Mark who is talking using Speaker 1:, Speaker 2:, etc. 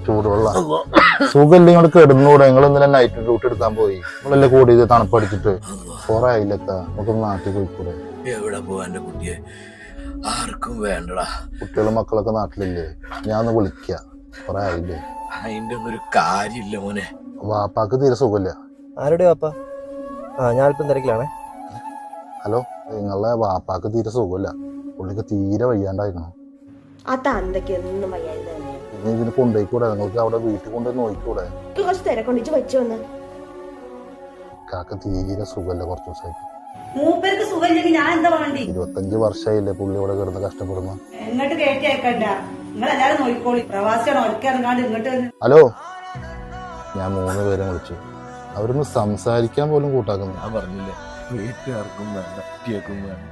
Speaker 1: ചൂടുവെള്ളം സുഖമില്ല ഇങ്ങോട്ട് കിടന്നൂടെ? നിങ്ങൾ ഇന്നലെ നൈറ്റ് ഡ്യൂട്ടി എടുക്കാൻ പോയി, നിങ്ങളല്ലേ കൂടി തണുപ്പടിച്ചിട്ട് കുറെ ആയില്ലക്ക. നമുക്കൊന്ന് നാട്ടിൽ പോയിക്കൂടെ?
Speaker 2: എവിടെ പോവാന്റെ കുട്ടിയെ ആർക്കും വേണ്ടടാ.
Speaker 1: കുട്ടികളും മക്കളൊക്കെ നാട്ടിലില്ലേ? ഞാൻ ഒന്ന് വിളിക്ക, കുറെ ആയില്ലേ?
Speaker 2: അതിന്റെ ഒന്നും ഒരു കാര്യമില്ല മോനെ.
Speaker 1: വാപ്പാക്ക് തീരെ സുഖമില്ല.
Speaker 3: ആരുടെ വാപ്പ? ഞാൻ അല്പം തിരക്കിലാണേ.
Speaker 1: ഹലോ, നിങ്ങളെ വാപ്പാക്ക് തീരെ സുഖമില്ല. പുള്ളിക്ക് തീരെ വയ്യാണ്ടായിരുന്നു.
Speaker 4: അതെന്തൊക്കെയൊന്നും വയ്യാതെ തന്നെ.
Speaker 1: ഇനി ഇതിന് കൊണ്ടുപോയിക്കൂടെ? നിങ്ങൾക്ക് അവിടെ വീട്ടിൽ കൊണ്ടുപോയി നോക്കിക്കൂടെ?
Speaker 4: കുറച്ച് തിരക്കൊണ്ടിച്ച് വെച്ചു വന്ന്.
Speaker 1: കാക്ക് തീരെ സുഖമില്ല കുറച്ച് ദിവസമായിട്ട്.
Speaker 5: മൂപ്പർക്ക് സുഖമില്ലെങ്കിൽ ഞാൻ എന്താ വേണ്ടി?
Speaker 1: 25 വർഷമായില്ലേ പുള്ളി ഇവിടെ കിടന്ന് കഷ്ടപ്പെടുന്നു.
Speaker 5: എങ്ങോട്ട് കയറ്റി അയക്കണ്ട, നിങ്ങൾ എല്ലാരും നോക്കിക്കോളി. പ്രവാസിയാണ് ഒരിക്കറങ്ങാണ്ട് ഇങ്ങോട്ട്.
Speaker 1: ഹലോ, ഞാൻ 3 പേരെ വിളിച്ചു, അവരൊന്ന് സംസാരിക്കാൻ പോലും കൂട്ടാക്കുന്നു.
Speaker 2: ഞാൻ പറഞ്ഞില്ലേ, വീട്ടുകാർക്കും വേണ്ട, കുട്ടിയേക്കും വേണ്ട.